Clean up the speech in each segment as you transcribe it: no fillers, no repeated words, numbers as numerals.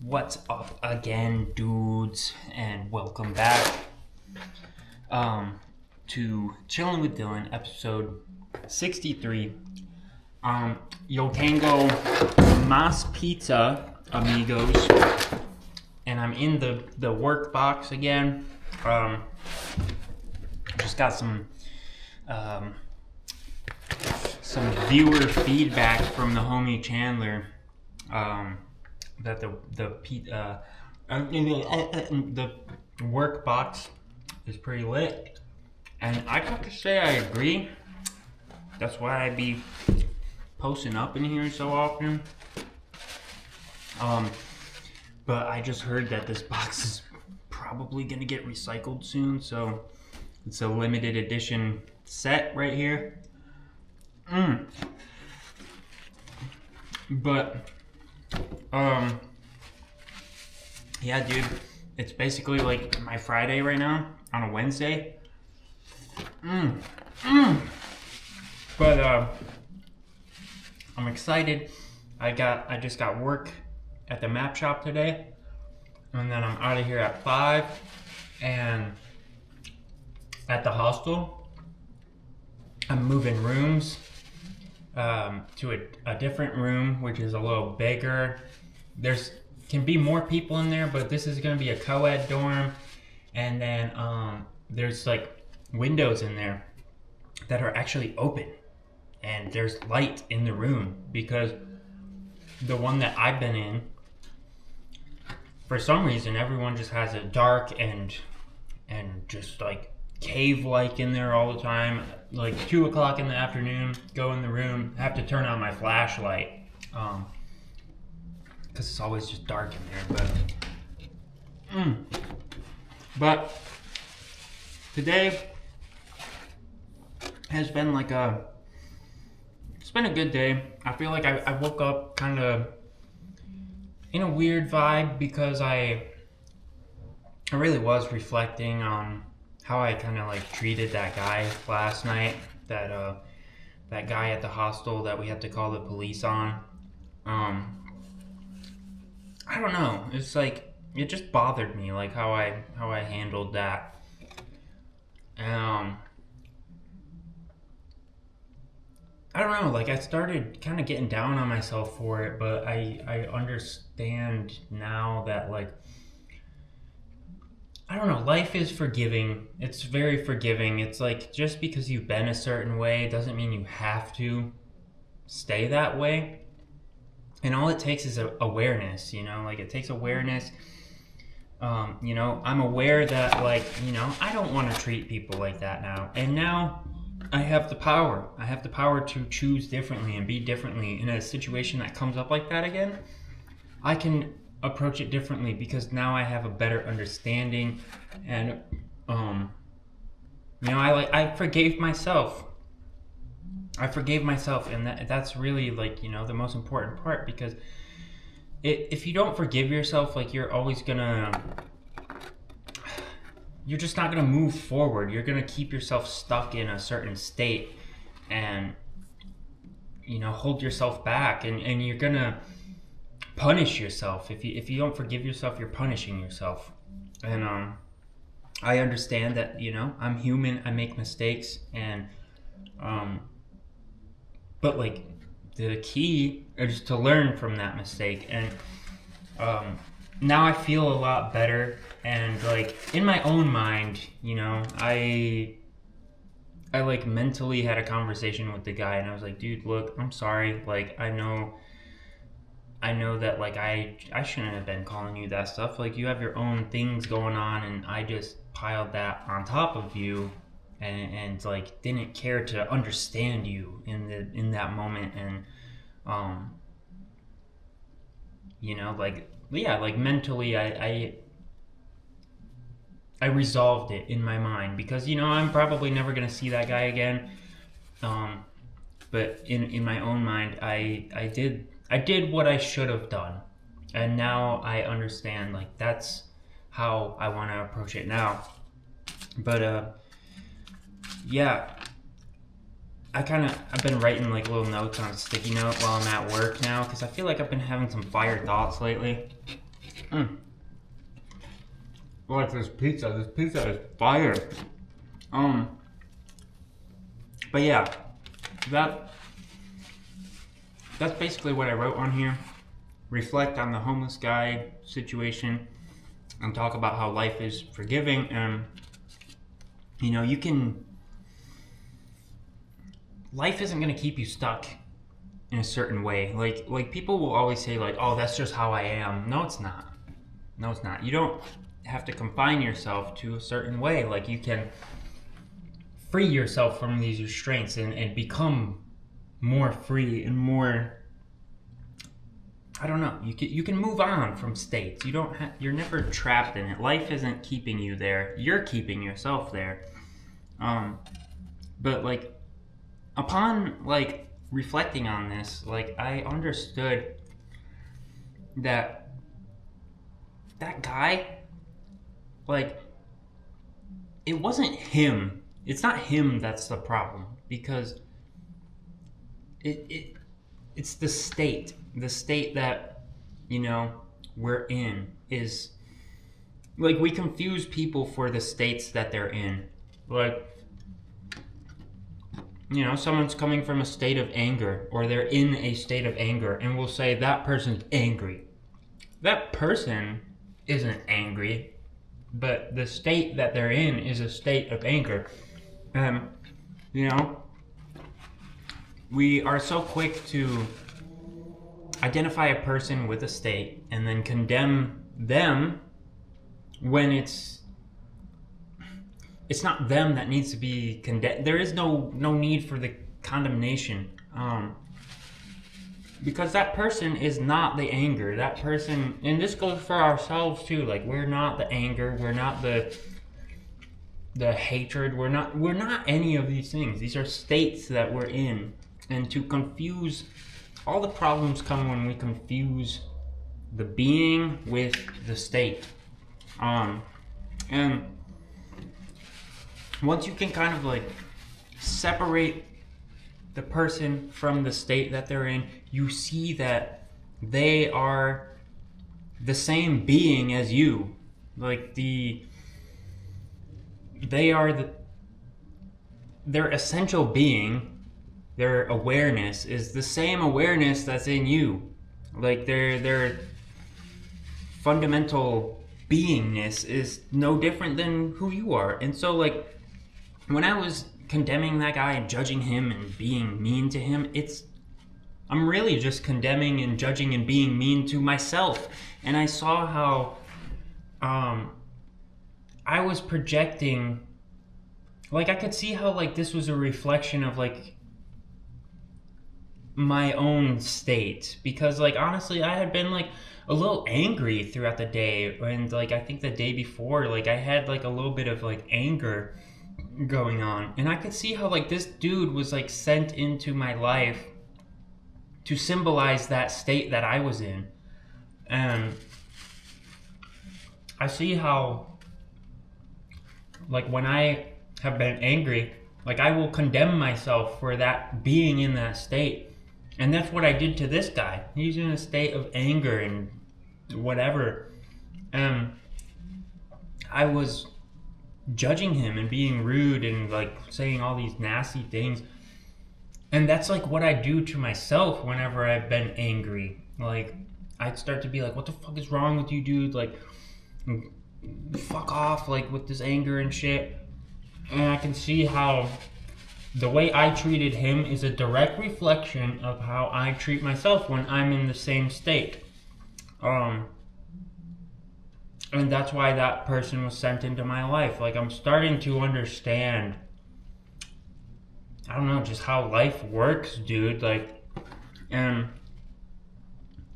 What's up again, dudes, and welcome back to Chillin with Dylan, episode 63. Yo tengo más pizza, amigos, and I'm in the work box again. Just got some viewer feedback from the homie Chandler. That the work box is pretty lit, and I have to say I agree. That's why I be posting up in here so often. But I just heard that this box is probably gonna get recycled soon, so it's a limited edition set right here. But yeah, dude, it's basically like my Friday right now on a Wednesday. But I'm excited. I just got work at the map shop today, and then I'm out of here at 5, and at the hostel I'm moving rooms to a different room, which is a little bigger. There's can be more people in there, but this is going to be a co-ed dorm, and then there's like windows in there that are actually open, and there's light in the room, because the one that I've been in, for some reason everyone just has it dark and just like cave-like in there all the time. Like 2 o'clock in the afternoon, go in the room, have to turn on my flashlight because it's always just dark in there. But today has been like it's been a good day. I feel like I woke up kind of in a weird vibe, because I really was reflecting on how I kind of like treated that guy last night, that guy at the hostel that we had to call the police on. I don't know. It's like it just bothered me, like how I handled that. I don't know. Like I started kind of getting down on myself for it, but I understand now that, like, I don't know, life is forgiving. It's very forgiving. It's like, just because you've been a certain way doesn't mean you have to stay that way. And all it takes is awareness, like it takes awareness. I'm aware that, like, I don't want to treat people like that now. And now I have the power. I have the power to choose differently and be differently. In a situation that comes up like that again, I can approach it differently, because now I have a better understanding, and I forgave myself. And that's really, like, the most important part, because if you don't forgive yourself, like, you're just not gonna move forward. You're gonna keep yourself stuck in a certain state, and hold yourself back, and you're gonna punish yourself. If you don't forgive yourself, you're punishing yourself. And I understand that, I'm human, I make mistakes, and but like the key is to learn from that mistake. And now I feel a lot better, and like in my own mind, I like mentally had a conversation with the guy, and I was like, dude, look, I'm sorry, like I know that, like, I shouldn't have been calling you that stuff. Like, you have your own things going on, and I just piled that on top of you, and like didn't care to understand you in that moment. And like mentally I resolved it in my mind, because I'm probably never gonna see that guy again. But in my own mind, I did what I should have done, and now I understand, like, that's how I want to approach it now. But yeah, I've been writing like little notes on a sticky note while I'm at work now, because I feel like I've been having some fire thoughts lately. Like this pizza. This pizza is fire. But yeah, that's basically what I wrote on here. Reflect on the homeless guy situation and talk about how life is forgiving, and you know, life isn't going to keep you stuck in a certain way. Like people will always say like, oh, that's just how I am. No, it's not. You don't have to confine yourself to a certain way. Like, you can free yourself from these restraints and become more free and more, I don't know, you can move on from states. You're never trapped in it. Life isn't keeping you there. You're keeping yourself there. But like, upon like reflecting on this, like, I understood that guy, like, it wasn't him. It's not him that's the problem, because it's the state that, you know, we're in is, like, we confuse people for the states that they're in. Like, you know, someone's coming from a state of anger, or they're in a state of anger, and we'll say that person's angry. That person isn't angry, but the state that they're in is a state of anger. You know, we are so quick to identify a person with a state and then condemn them when it's not them that needs to be condemned. There is no need for the condemnation, because that person is not the anger. That person, and this goes for ourselves too. Like, we're not the anger. We're not the hatred. We're not any of these things. These are states that we're in, and to confuse, all the problems come when we confuse the being with the state. And once you can kind of like separate the person from the state that they're in, you see that they are the same being as you. Like, their essential being, their awareness is the same awareness that's in you. Like, their fundamental beingness is no different than who you are. And so, like, when I was condemning that guy and judging him and being mean to him, I'm really just condemning and judging and being mean to myself. And I saw how I was projecting, like, I could see how, like, this was a reflection of, like, my own state. Because, like, honestly, I had been, like, a little angry throughout the day. And, like, I think the day before, like, I had, like, a little bit of, like, anger going on, and I could see how, like, this dude was, like, sent into my life to symbolize that state that I was in. And I see how, like, when I have been angry, like, I will condemn myself for that being in that state. And that's what I did to this guy. He's in a state of anger and whatever, and I was judging him and being rude and, like, saying all these nasty things. And that's, like, what I do to myself whenever I've been angry. Like, I'd start to be like, what the fuck is wrong with you, dude? Like, fuck off, like, with this anger and shit. And I can see how the way I treated him is a direct reflection of how I treat myself when I'm in the same state. And that's why that person was sent into my life. Like, I'm starting to understand, I don't know, just how life works, dude. Like, and,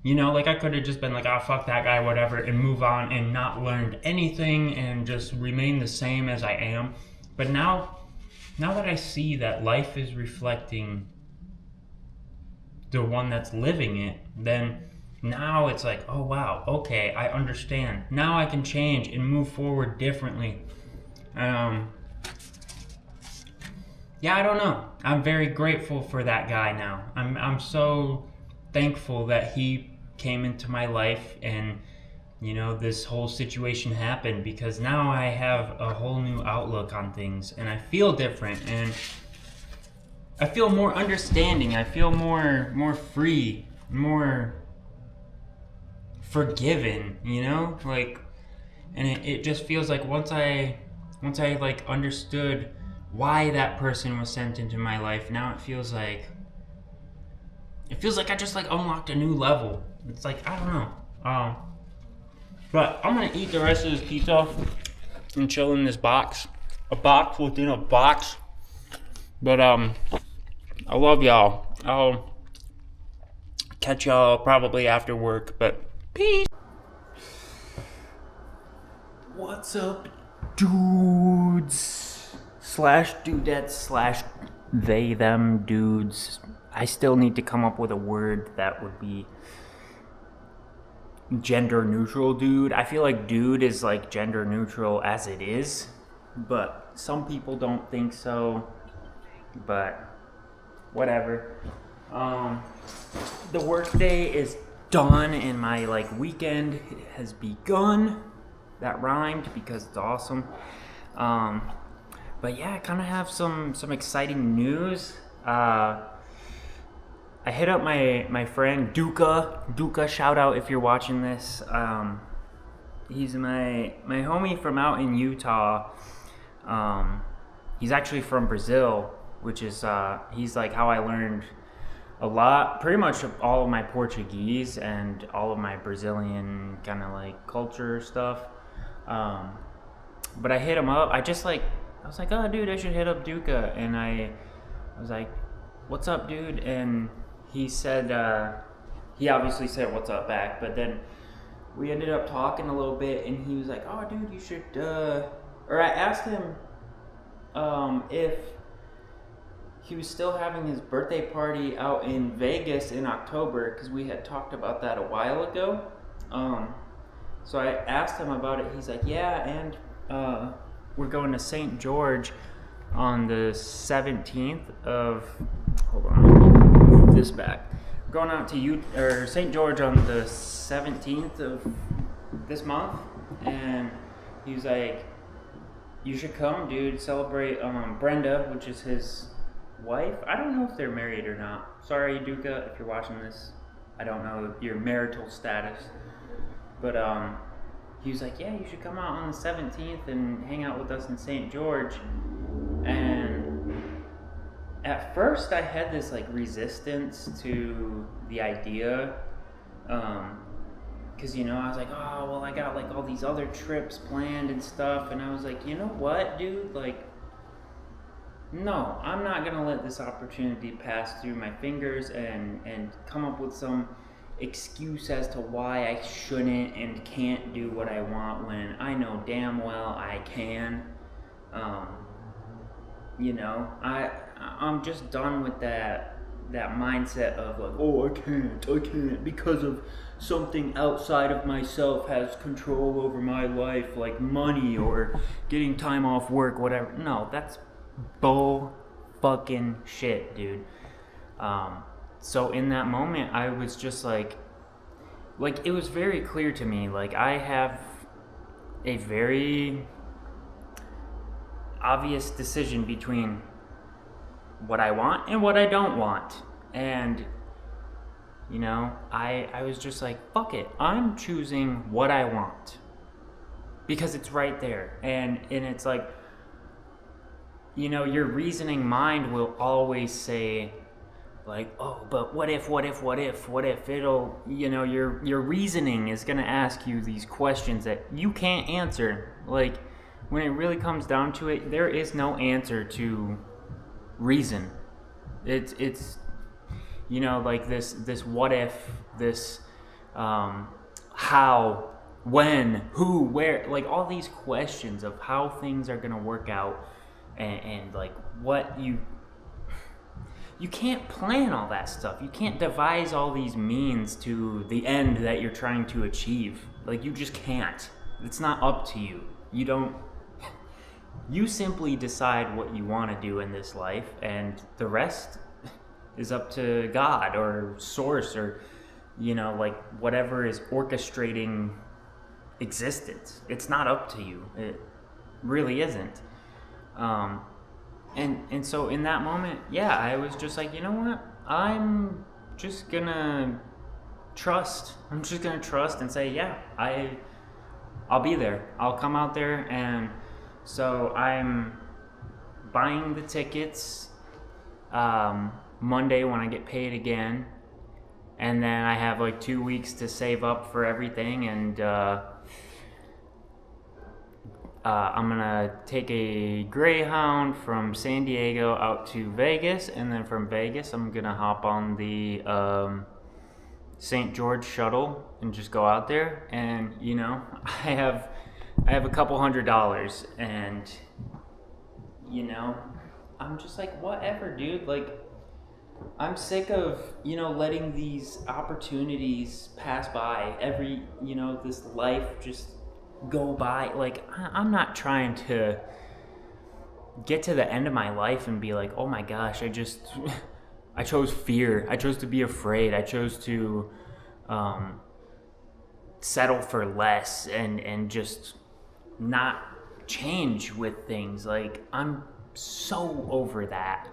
you know, like, I could have just been like, oh, fuck that guy, whatever, and move on and not learned anything and just remain the same as I am. But now that I see that life is reflecting the one that's living it, then now it's like, oh wow, okay, I understand. Now I can change and move forward differently. Yeah, I don't know. I'm very grateful for that guy now. I'm so thankful that he came into my life and this whole situation happened, because now I have a whole new outlook on things and I feel different and I feel more understanding. I feel more free, more forgiven, like, and it just feels like once I like understood why that person was sent into my life, now it feels like I just like unlocked a new level. It's like, I don't know. But I'm gonna eat the rest of this pizza and chill in this box. A box within a box. But I love y'all. I'll catch y'all probably after work, but peace. What's up, dudes? Slash dudettes slash they them dudes. I still need to come up with a word that would be gender neutral, dude. I feel like dude is like gender neutral as it is, but some people don't think so. But whatever. The work day is done and my like weekend has begun. That rhymed because it's awesome. But yeah, I kind of have some exciting news. I hit up my friend Duca, shout out if you're watching this. He's my homie from out in Utah. He's actually from Brazil, which is he's like how I learned a lot, pretty much all of my Portuguese and all of my Brazilian kind of like culture stuff. But I hit him up. I was like, oh dude, I should hit up Duca, and I was like, what's up, dude? And he said, he obviously said what's up back, but then we ended up talking a little bit, and he was like, oh dude, you should, or I asked him if he was still having his birthday party out in Vegas in October, because we had talked about that a while ago. So I asked him about it. He's like, yeah, and we're going to St. George on the 17th of, hold on, move this back. We're going out to St. George on the 17th of this month, and he was like, you should come, dude, celebrate Brenda, which is his wife. I don't know if they're married or not. Sorry, Duca, if you're watching this. I don't know your marital status. But he was like, yeah, you should come out on the 17th and hang out with us in St. George. And at first I had this like resistance to the idea. Because, I was like, oh, well, I got like all these other trips planned and stuff. And I was like, you know what, dude? Like, no, I'm not going to let this opportunity pass through my fingers and come up with some excuse as to why I shouldn't and can't do what I want when I know damn well I can. I'm just done with that mindset of like, oh, I can't because of something outside of myself has control over my life, like money or getting time off work, whatever. No, that's bull fucking shit, dude. So in that moment, I was just like it was very clear to me, like I have a very obvious decision between what I want and what I don't want. And, I was just like, fuck it. I'm choosing what I want. Because it's right there. And it's like, your reasoning mind will always say, like, oh, but what if it'll, your reasoning is going to ask you these questions that you can't answer. Like, when it really comes down to it, there is no answer to reason. It's like this what if, this how, when, who, where, like all these questions of how things are going to work out, and like what you can't plan all that stuff. You can't devise all these means to the end that you're trying to achieve. Like, you just can't. It's not up to you. You simply decide what you want to do in this life, and the rest is up to God or Source or, like whatever is orchestrating existence. It's not up to you. It really isn't. And so in that moment, yeah, I was just like, you know what? I'm just gonna trust. I'm just gonna trust and say, yeah, I'll be there. I'll come out there. And so I'm buying the tickets Monday when I get paid again, and then I have like 2 weeks to save up for everything, and I'm gonna take a Greyhound from San Diego out to Vegas, and then from Vegas I'm gonna hop on the St. George shuttle and just go out there. And I have a couple $100, and I'm just like, whatever, dude. Like, I'm sick of letting these opportunities pass by. Every this life just go by. Like, I'm not trying to get to the end of my life and be like, oh my gosh, I chose fear. I chose to be afraid. I chose to settle for less and just not change with things. Like, I'm so over that.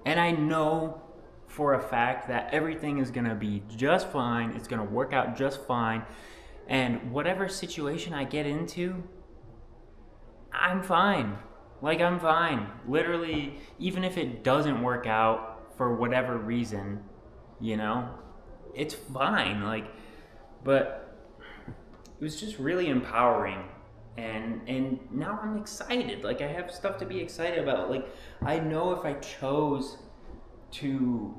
And I know for a fact that everything is going to be just fine. It's going to work out just fine. And whatever situation I get into, I'm fine. Like, I'm fine. Literally, even if it doesn't work out for whatever reason, it's fine. Like, but it was just really empowering. And now I'm excited. Like, I have stuff to be excited about. Like, I know if I chose to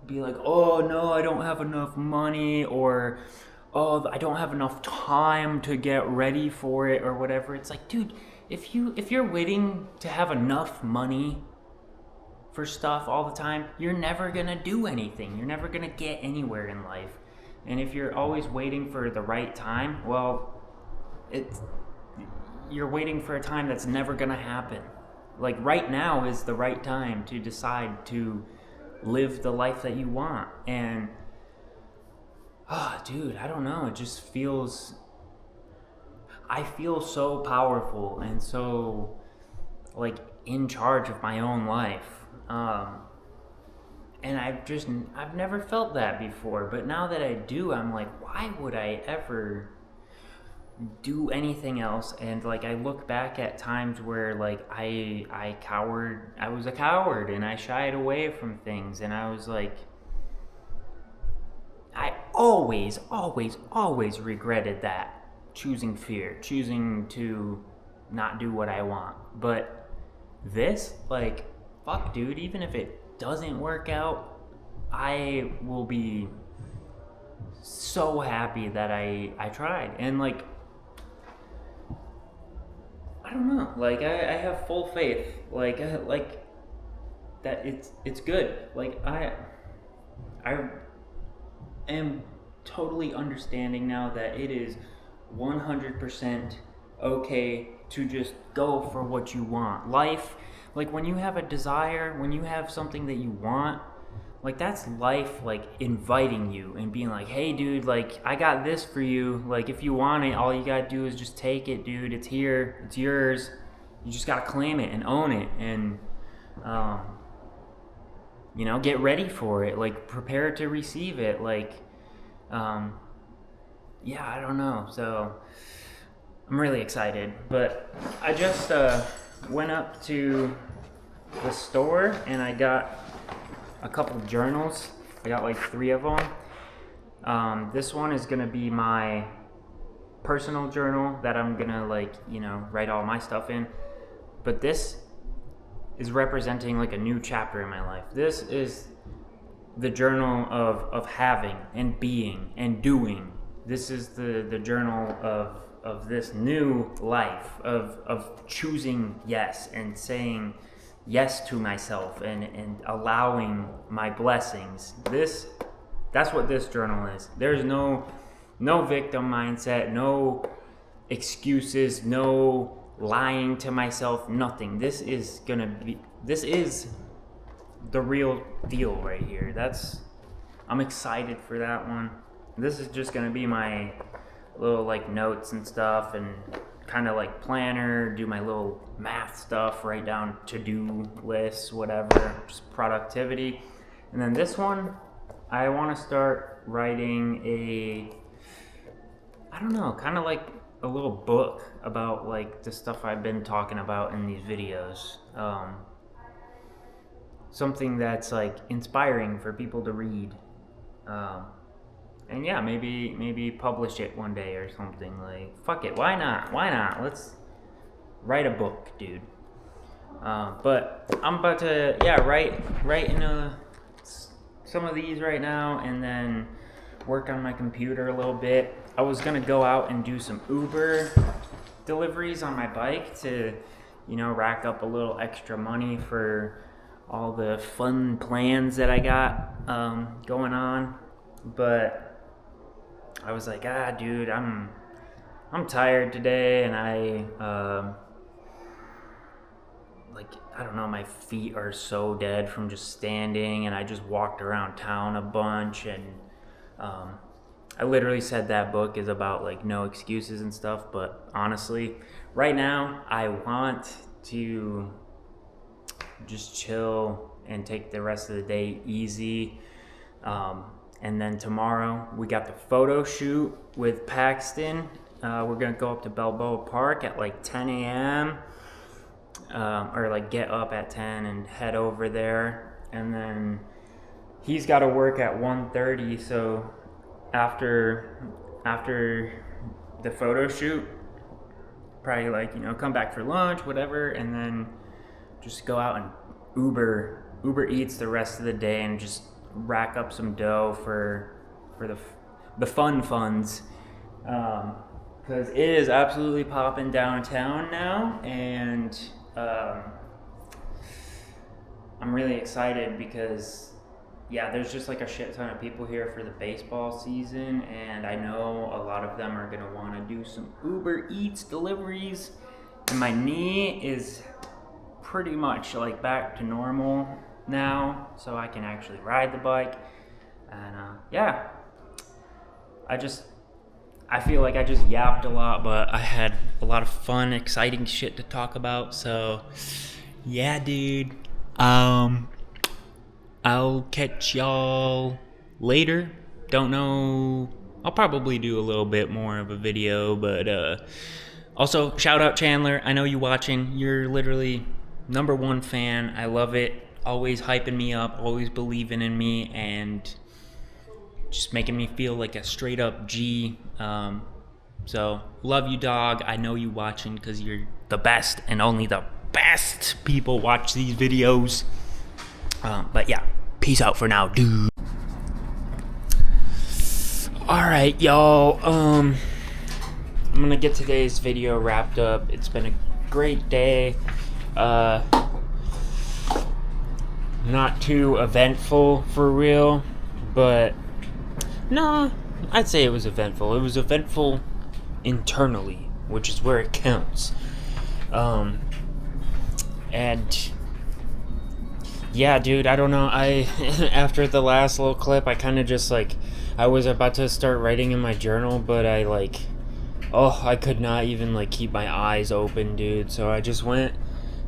be like, oh no, I don't have enough money, or oh, I don't have enough time to get ready for it, or whatever. It's like, dude, if you're waiting to have enough money for stuff all the time, you're never gonna do anything. You're never gonna get anywhere in life. And if you're always waiting for the right time, well, you're waiting for a time that's never gonna happen. Like, right now is the right time to decide to live the life that you want. And dude, I don't know, it just feels, I feel so powerful and so like in charge of my own life. And I've never felt that before, but now that I do, I'm like, why would I ever do anything else? And like, I look back at times where like I was a coward and I shied away from things, and I was like, I always regretted that. Choosing fear, choosing to not do what I want. But this, like, fuck, dude, even if it doesn't work out, I will be so happy that I tried. And like, I don't know, like, I have full faith, like that it's good. Like, I am totally understanding now that it is 100% okay to just go for what you want. Life, like, when you have a desire, when you have something that you want, like, that's life, like, inviting you and being like, hey, dude, like, I got this for you. Like, if you want it, all you gotta do is just take it, dude. It's here, it's yours. You just gotta claim it and own it, and get ready for it. Like, prepare to receive it. Like, yeah, I don't know. So I'm really excited. But I just went up to the store and I got a couple journals. I got like 3 of them. This one is gonna be my personal journal that I'm gonna write all my stuff in. But this is representing like a new chapter in my life. This is the journal of having and being and doing. This is the journal of this new life, of choosing yes and saying yes to myself and allowing my blessings. That's what this journal is. There's no victim mindset, no excuses, no lying to myself, nothing. This is the real deal right here. I'm excited for that one. This is just gonna be my little like notes and stuff, and kind of like planner, do my little math stuff, write down to-do lists, whatever, just productivity. And then this one, I want to start writing I don't know, kind of like a little book about like the stuff I've been talking about in these videos. Something that's like inspiring for people to read. And yeah, maybe publish it one day or something. Like, fuck it, why not? Let's write a book, dude. But I'm about to write in some of these right now, and then work on my computer a little bit. I was gonna go out and do some Uber deliveries on my bike to, rack up a little extra money for all the fun plans that I got going on. But I was like, dude, I'm tired today, and I don't know, my feet are so dead from just standing, and I just walked around town a bunch, and I literally said that book is about like no excuses and stuff, but honestly, right now I want to just chill and take the rest of the day easy. And then tomorrow we got the photo shoot with Paxton. We're gonna go up to Balboa Park at like 10 a.m. Or like get up at 10 and head over there. And then he's got to work at 1:30. So after the photo shoot, probably like, come back for lunch, whatever, and then just go out and Uber Eats the rest of the day and just rack up some dough for the fun funds, because it is absolutely popping downtown now, and I'm really excited because there's just like a shit ton of people here for the baseball season, and I know a lot of them are gonna want to do some Uber Eats deliveries, and my knee is pretty much like back to normal now, so I can actually ride the bike. And I feel like I just yapped a lot, but I had a lot of fun, exciting shit to talk about. So yeah, dude, I'll catch y'all later. Don't know, I'll probably do a little bit more of a video, but also shout out Chandler, I know you watching. You're literally #1 fan. I love it. Always hyping me up, always believing in me, and just making me feel like a straight up G. So love you, dog. I know you watching because you're the best, and only the best people watch these videos. But yeah, peace out for now, dude. Alright, y'all. I'm gonna get today's video wrapped up. It's been a great day. Not too eventful for real, but no, I'd say it was eventful. It was eventful internally, which is where it counts. And yeah, dude, I don't know. After the last little clip, I kind of just like, I was about to start writing in my journal, but I could not even like keep my eyes open, dude. So I just went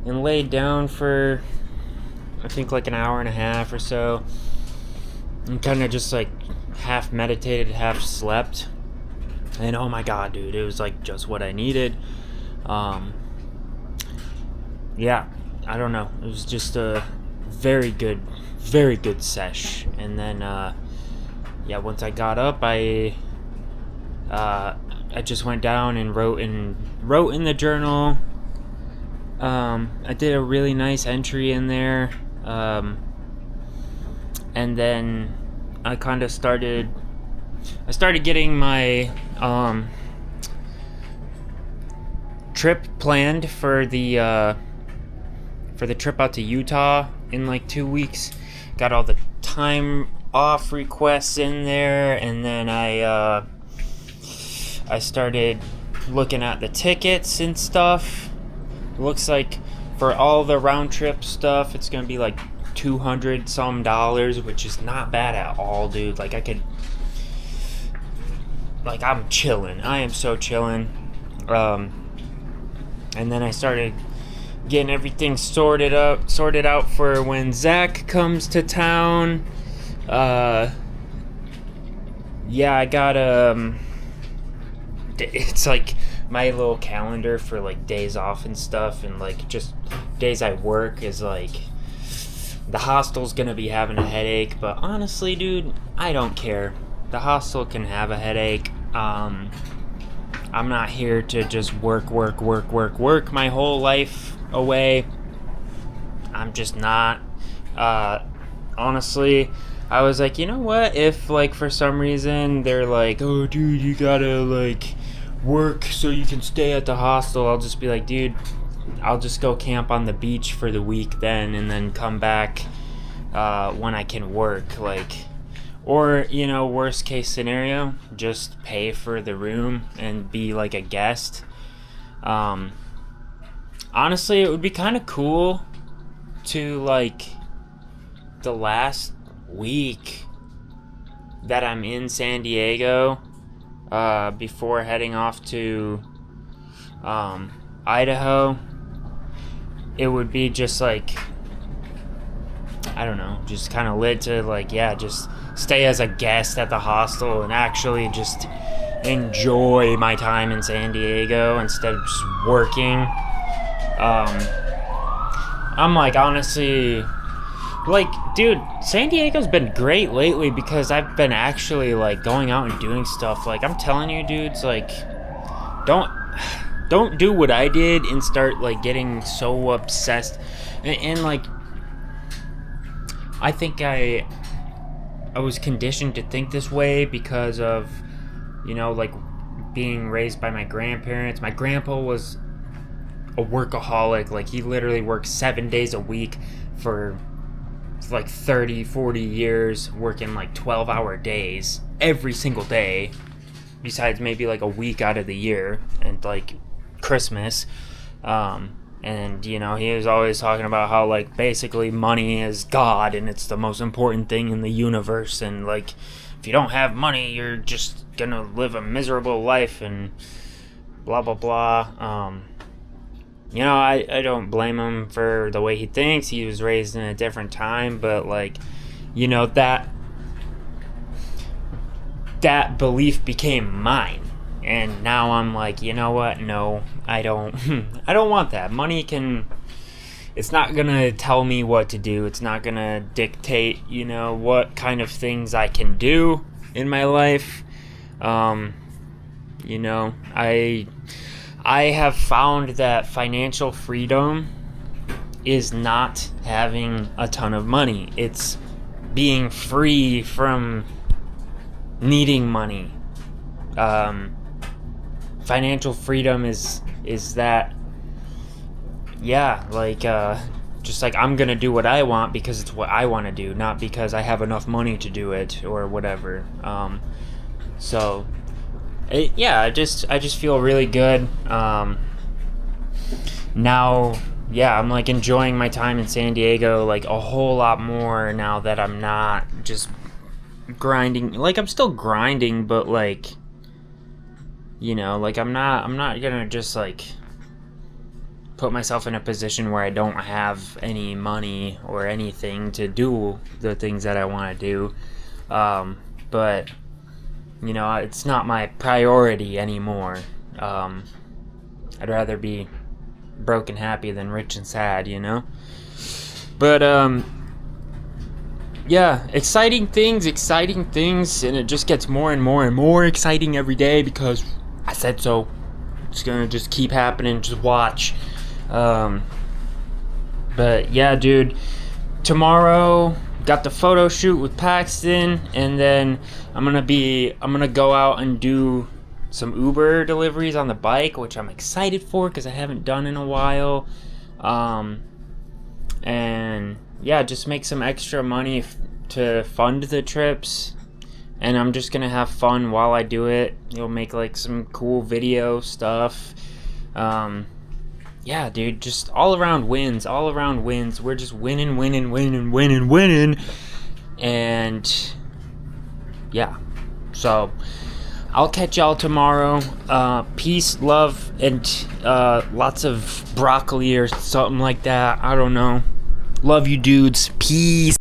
and laid down for, I think, like an hour and a half or so, and kind of just like half meditated, half slept. And oh my god, dude, it was like just what I needed. Yeah, I don't know, it was just a very good sesh. And then once I got up, I just went down and wrote in the journal. I did a really nice entry in there. And then I kind of started getting my trip planned for the trip out to Utah in like 2 weeks. Got all the time off requests in there, and then I started looking at the tickets and stuff. Looks like for all the round trip stuff, it's gonna be like $200 some, which is not bad at all, dude. Like like, I'm chilling. I am so chilling. And then I started getting everything sorted out for when Zach comes to town. Yeah, I got it's like my little calendar for like days off and stuff, and like just days I work is like the hostel's gonna be having a headache, but honestly, dude, I don't care. The hostel can have a headache. I'm not here to just work my whole life away. I'm just not. Honestly, I was like, you know what? If, like, for some reason they're like, oh, dude, you gotta, like, work so you can stay at the hostel, I'll just be like, dude, I'll just go camp on the beach for the week then, and then come back when I can work, like. Or, you know, worst case scenario, just pay for the room and be like a guest. Honestly, it would be kind of cool to, like, the last week that I'm in San Diego, before heading off to Idaho, it would be just like, I don't know, just kind of lit to, like, yeah, just stay as a guest at the hostel and actually just enjoy my time in San Diego instead of just working. I'm like, honestly, like, dude, San Diego's been great lately because I've been actually, like, going out and doing stuff. Like, I'm telling you, dudes, like, don't do what I did and start, like, getting so obsessed. And like, I think I was conditioned to think this way because of, you know, like, being raised by my grandparents. My grandpa was a workaholic. Like, he literally worked 7 days a week for like 30-40 years, working like 12-hour days every single day, besides maybe like a week out of the year and like Christmas. And, you know, he was always talking about how, like, basically money is God and it's the most important thing in the universe. And, like, if you don't have money, you're just gonna live a miserable life and blah, blah, blah. You know, I don't blame him for the way he thinks. He was raised in a different time. But, like, you know, that belief became mine. And now I'm like, you know what? No, I don't want that. Money it's not gonna tell me what to do. It's not gonna dictate, you know, what kind of things I can do in my life. You know, I have found that financial freedom is not having a ton of money. It's being free from needing money. Financial freedom is that, yeah, like, just like, I'm gonna do what I want because it's what I want to do, not because I have enough money to do it or whatever. So I just feel really good. Now, yeah, I'm like enjoying my time in San Diego like a whole lot more now that I'm not just grinding. Like, I'm still grinding, but like, you know, like, I'm not gonna just, like, put myself in a position where I don't have any money or anything to do the things that I want to do. But, you know, it's not my priority anymore. I'd rather be broke and happy than rich and sad, you know? But, yeah, exciting things, and it just gets more and more and more exciting every day because I said so. It's gonna just keep happening. Just watch. But yeah, dude. Tomorrow, got the photo shoot with Paxton, and then I'm gonna go out and do some Uber deliveries on the bike, which I'm excited for because I haven't done in a while. And yeah, just make some extra money to fund the trips. And I'm just gonna have fun while I do it. You'll make like some cool video stuff. Yeah, dude, just all around wins. We're just winning. And yeah, so I'll catch y'all tomorrow. Peace, love, and lots of broccoli or something like that. I don't know. Love you dudes. Peace.